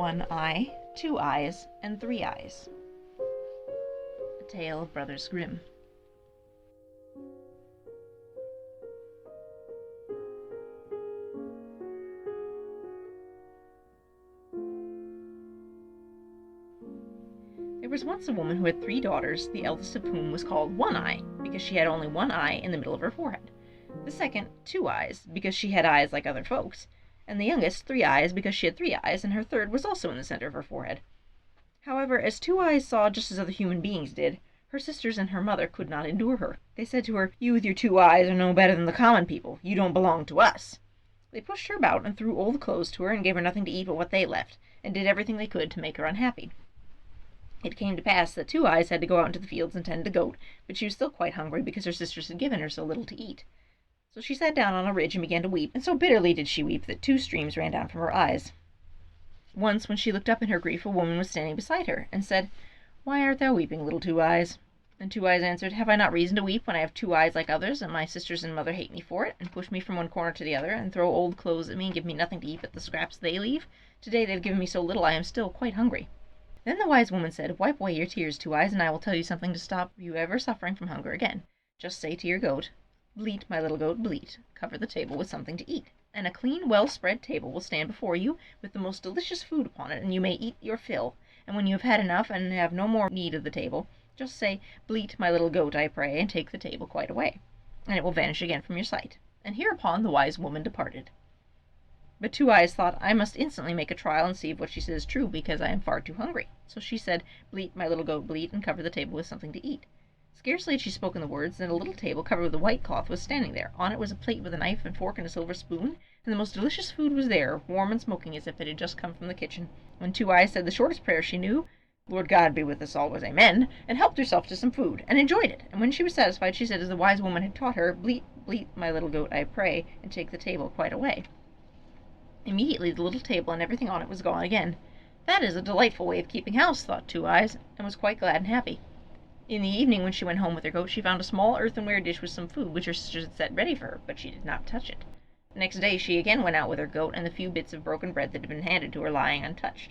One eye, two eyes, and three eyes. A tale of Brothers Grimm. There was once a woman who had 3 daughters, the eldest of whom was called One Eye, because she had only one eye in the middle of her forehead. The second, Two Eyes, because she had eyes like other folks, and the youngest, Three Eyes, because she had 3 eyes, and her third was also in the center of her forehead. However, as Two Eyes saw just as other human beings did, her sisters and her mother could not endure her. They said to her, "You with your 2 eyes are no better than the common people. You don't belong to us." They pushed her about and threw old clothes to her and gave her nothing to eat but what they left, and did everything they could to make her unhappy. It came to pass that Two Eyes had to go out into the fields and tend a goat, but she was still quite hungry because her sisters had given her so little to eat. So she sat down on a ridge and began to weep, and so bitterly did she weep that 2 streams ran down from her eyes. Once, when she looked up in her grief, a woman was standing beside her, and said, "Why art thou weeping, little Two Eyes?" And Two Eyes answered, "Have I not reason to weep when I have 2 eyes like others, and my sisters and mother hate me for it, and push me from one corner to the other, and throw old clothes at me, and give me nothing to eat but the scraps they leave? Today they have given me so little I am still quite hungry." Then the wise woman said, "Wipe away your tears, Two Eyes, and I will tell you something to stop you ever suffering from hunger again. Just say to your goat, 'Bleat, my little goat, bleat. Cover the table with something to eat.' And a clean, well-spread table will stand before you, with the most delicious food upon it, and you may eat your fill. And when you have had enough, and have no more need of the table, just say, 'Bleat, my little goat, I pray,' and take the table quite away, and it will vanish again from your sight." And hereupon the wise woman departed. But Two Eyes thought, "I must instantly make a trial and see if what she says is true, because I am far too hungry." So she said, "Bleat, my little goat, bleat, and cover the table with something to eat." Scarcely had she spoken the words than a little table covered with a white cloth was standing there. On it was a plate with a knife and fork and a silver spoon, and the most delicious food was there, warm and smoking as if it had just come from the kitchen. When Two Eyes said the shortest prayer she knew, "Lord God be with us always, amen," and helped herself to some food, and enjoyed it. And when she was satisfied, she said as the wise woman had taught her, "Bleat, bleat, my little goat, I pray, and take the table quite away." Immediately the little table and everything on it was gone again. "That is a delightful way of keeping house," thought Two Eyes, and was quite glad and happy. In the evening, when she went home with her goat, she found a small earthenware dish with some food, which her sisters had set ready for her, but she did not touch it. Next day she again went out with her goat and the few bits of broken bread that had been handed to her lying untouched.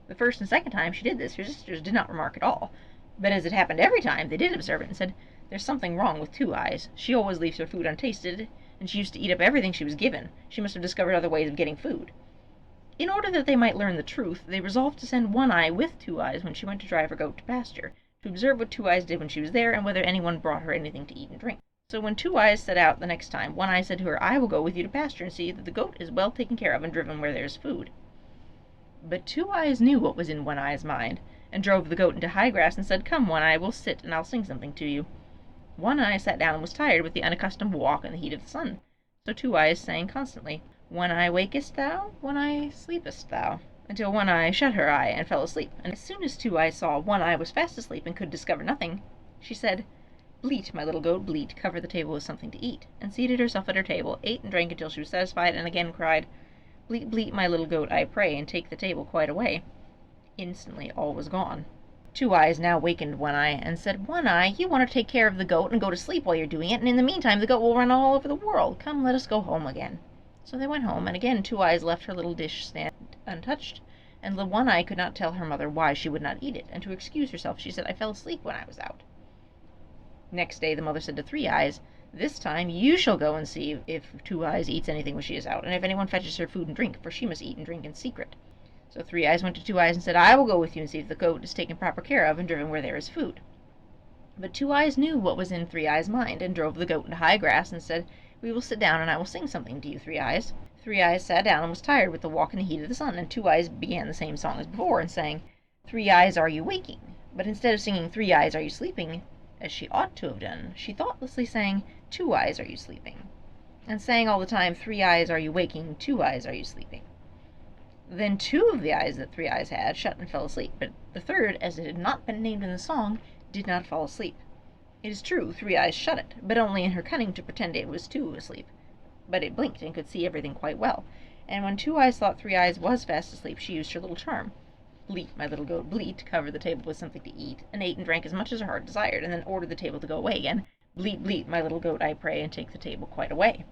The first and second time she did this, her sisters did not remark at all, but as it happened every time, they did observe it and said, "There's something wrong with Two Eyes. She always leaves her food untasted, and she used to eat up everything she was given. She must have discovered other ways of getting food." In order that they might learn the truth, they resolved to send One Eye with Two Eyes when she went to drive her goat to pasture, to observe what Two Eyes did when she was there, and whether anyone brought her anything to eat and drink. So when Two Eyes set out the next time, One Eye said to her, "I will go with you to pasture and see that the goat is well taken care of and driven where there is food." But Two Eyes knew what was in One Eye's mind, and drove the goat into high grass and said, "Come, One Eye, we'll sit, and I'll sing something to you." One Eye sat down and was tired with the unaccustomed walk and the heat of the sun. So Two Eyes sang constantly, "One Eye wakest thou, One Eye sleepest thou," until One Eye shut her eye and fell asleep. And as soon as Two Eyes saw One Eye was fast asleep and could discover nothing, she said, "Bleat, my little goat, bleat, cover the table with something to eat," and seated herself at her table, ate and drank until she was satisfied, and again cried, "Bleat, bleat, my little goat, I pray, and take the table quite away." Instantly all was gone. Two Eyes now wakened One Eye, and said, "One Eye, you want to take care of the goat and go to sleep while you're doing it, and in the meantime the goat will run all over the world. Come, let us go home again." So they went home, and again Two Eyes left her little dish stand untouched, and the One Eye could not tell her mother why she would not eat it, and to excuse herself she said, "I fell asleep when I was out." Next day the mother said to Three Eyes, "This time you shall go and see if Two Eyes eats anything when she is out, and if anyone fetches her food and drink, for she must eat and drink in secret." So Three Eyes went to Two Eyes and said, "I will go with you and see if the goat is taken proper care of and driven where there is food." But Two Eyes knew what was in Three Eyes' mind, and drove the goat into high grass and said, "We will sit down and I will sing something to you, Three Eyes." Three Eyes sat down and was tired with the walk and the heat of the sun, and Two Eyes began the same song as before, and sang, "Three Eyes, are you waking?" But instead of singing, "Three Eyes, are you sleeping?" as she ought to have done, she thoughtlessly sang, "Two Eyes, are you sleeping?" and sang all the time, "Three Eyes, are you waking? Two Eyes, are you sleeping?" Then 2 of the eyes that Three Eyes had shut and fell asleep, but the third, as it had not been named in the song, did not fall asleep. It is true Three Eyes shut it, but only in her cunning to pretend it was too asleep. But it blinked and could see everything quite well, and when Two Eyes thought Three Eyes was fast asleep, she used her little charm. "Bleat, my little goat, bleat, cover the table with something to eat," and ate and drank as much as her heart desired, and then ordered the table to go away again. "Bleat, bleat, my little goat, I pray, and take the table quite away."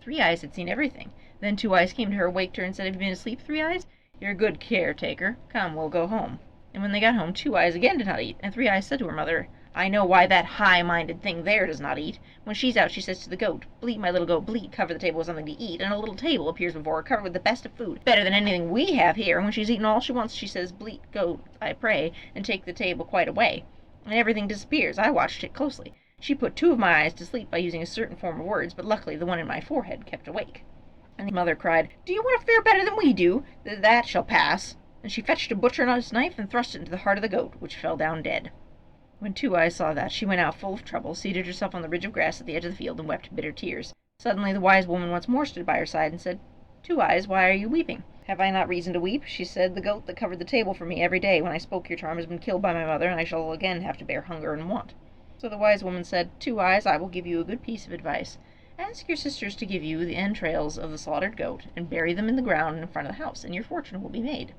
Three Eyes had seen everything. Then Two Eyes came to her, waked her, and said, "Have you been asleep, Three Eyes? "You're a good caretaker. Come, we'll go home." And when they got home, Two Eyes again did not eat, and Three Eyes said to her mother, "I know why that high-minded thing there does not eat. When she's out, she says to the goat, 'Bleat, my little goat, bleat, cover the table with something to eat,' and a little table appears before her, covered with the best of food, better than anything we have here, and when she's eaten all she wants, she says, 'Bleat, goat, I pray,' and take the table quite away, and everything disappears. I watched it closely. She put two of my eyes to sleep by using a certain form of words, but luckily the one in my forehead kept awake." And the mother cried, "Do you want to fare better than we do? That shall pass." And she fetched a butcher's knife and thrust it into the heart of the goat, which fell down dead. When Two Eyes saw that, she went out full of trouble, seated herself on the ridge of grass at the edge of the field, and wept bitter tears. Suddenly the wise woman once more stood by her side and said, "Two Eyes, why are you weeping?" "Have I not reason to weep?" she said. "The goat that covered the table for me every day when I spoke your charm has been killed by my mother, and I shall again have to bear hunger and want." So the wise woman said, "Two Eyes, I will give you a good piece of advice. Ask your sisters to give you the entrails of the slaughtered goat, and bury them in the ground in front of the house, and your fortune will be made."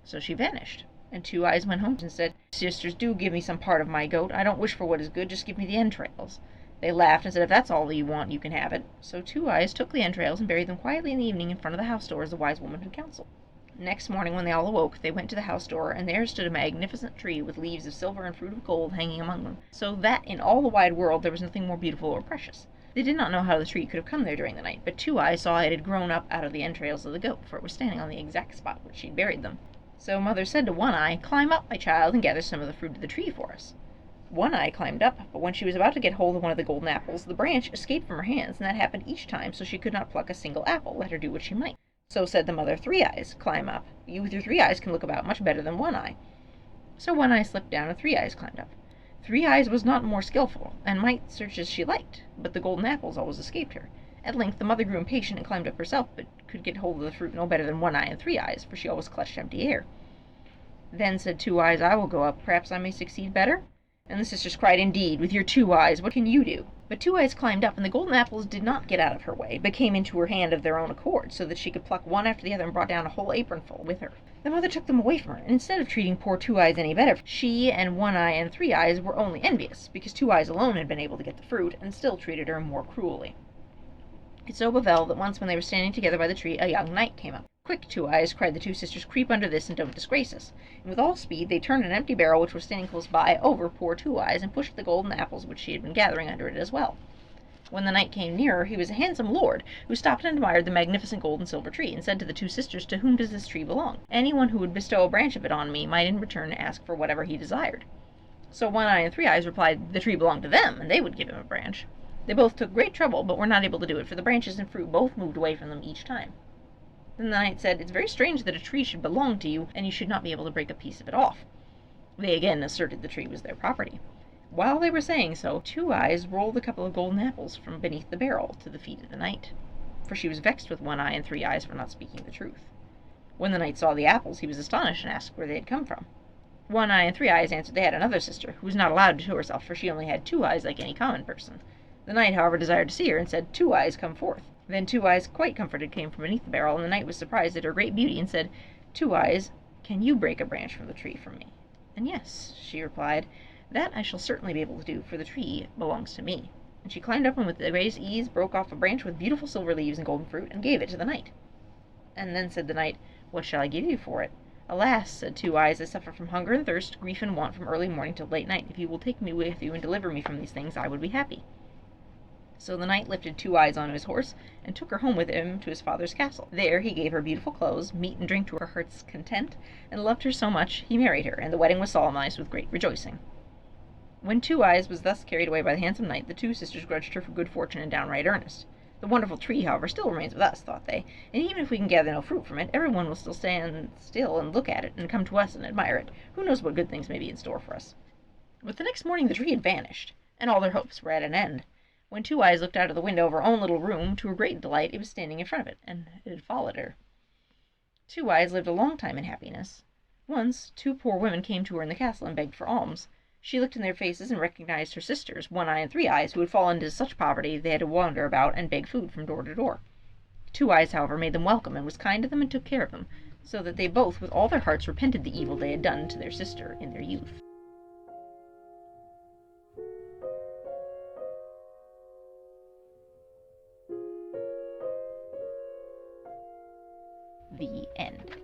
So she vanished, and Two Eyes went home and said, "Sisters, do give me some part of my goat. I don't wish for what is good, just give me the entrails." They laughed and said, "If that's all you want, you can have it." So Two Eyes took the entrails and buried them quietly in the evening in front of the house door, as the wise woman had counselled. Next morning, when they all awoke, they went to the house door, and there stood a magnificent tree with leaves of silver and fruit of gold hanging among them, so that in all the wide world there was nothing more beautiful or precious. They did not know how the tree could have come there during the night, but Two Eyes saw it had grown up out of the entrails of the goat, for it was standing on the exact spot where she had buried them. So Mother said to One Eye, "Climb up, my child, and gather some of the fruit of the tree for us." One Eye climbed up, but when she was about to get hold of one of the golden apples, the branch escaped from her hands, and that happened each time, so she could not pluck a single apple, let her do what she might. So said the mother, "Three Eyes, climb up. You with your three eyes can look about much better than One Eye." So One Eye slipped down, and Three Eyes climbed up. Three Eyes was not more skilful, and might search as she liked, but the golden apples always escaped her. At length the mother grew impatient and climbed up herself, but could get hold of the fruit no better than One Eye and Three Eyes, for she always clutched empty air. Then said Two Eyes, "I will go up. Perhaps I may succeed better." And the sisters cried, "Indeed, with your two eyes, what can you do?" But Two Eyes climbed up, and the golden apples did not get out of her way, but came into her hand of their own accord, so that she could pluck one after the other and brought down a whole apronful with her. The mother took them away from her, and instead of treating poor Two Eyes any better, she and One Eye and Three Eyes were only envious, because Two Eyes alone had been able to get the fruit, and still treated her more cruelly. It so befell that once when they were standing together by the tree, a young knight came up. "Quick, Two Eyes," cried the two sisters, "creep under this, and don't disgrace us." And with all speed they turned an empty barrel which was standing close by over poor Two Eyes, and pushed the golden apples which she had been gathering under it as well. When the knight came nearer, he was a handsome lord, who stopped and admired the magnificent gold and silver tree, and said to the two sisters, "To whom does this tree belong? Anyone who would bestow a branch of it on me might in return ask for whatever he desired." So One Eye and Three Eyes replied the tree belonged to them, and they would give him a branch. They both took great trouble, but were not able to do it, for the branches and fruit both moved away from them each time. Then the knight said, "It's very strange that a tree should belong to you, and you should not be able to break a piece of it off." They again asserted the tree was their property. While they were saying so, Two Eyes rolled a couple of golden apples from beneath the barrel to the feet of the knight, for she was vexed with One Eye and Three Eyes for not speaking the truth. When the knight saw the apples, he was astonished, and asked where they had come from. One Eye and Three Eyes answered they had another sister, who was not allowed to show herself, for she only had two eyes like any common person. The knight, however, desired to see her, and said, "Two Eyes, come forth." Then Two Eyes, quite comforted, came from beneath the barrel, and the knight was surprised at her great beauty, and said, "Two Eyes, can you break a branch from the tree for me?" "And yes," she replied, "that I shall certainly be able to do, for the tree belongs to me." And she climbed up and with the greatest ease broke off a branch with beautiful silver leaves and golden fruit, and gave it to the knight. And then said the knight, "What shall I give you for it?" "Alas," said Two Eyes, "I suffer from hunger and thirst, grief and want from early morning till late night. If you will take me with you and deliver me from these things, I would be happy." So the knight lifted Two Eyes on his horse, and took her home with him to his father's castle. There he gave her beautiful clothes, meat and drink to her heart's content, and loved her so much he married her, and the wedding was solemnized with great rejoicing. When Two Eyes was thus carried away by the handsome knight, the two sisters grudged her for good fortune in downright earnest. "The wonderful tree, however, still remains with us," thought they, "and even if we can gather no fruit from it, every one will still stand still and look at it, and come to us and admire it. Who knows what good things may be in store for us?" But the next morning the tree had vanished, and all their hopes were at an end. When Two Eyes looked out of the window of her own little room, to her great delight it was standing in front of it, and it had followed her. Two Eyes lived a long time in happiness. Once two poor women came to her in the castle and begged for alms. She looked in their faces and recognized her sisters, One Eye and Three Eyes, who had fallen into such poverty they had to wander about and beg food from door to door. Two Eyes, however, made them welcome, and was kind to them and took care of them, so that they both with all their hearts repented the evil they had done to their sister in their youth. The end.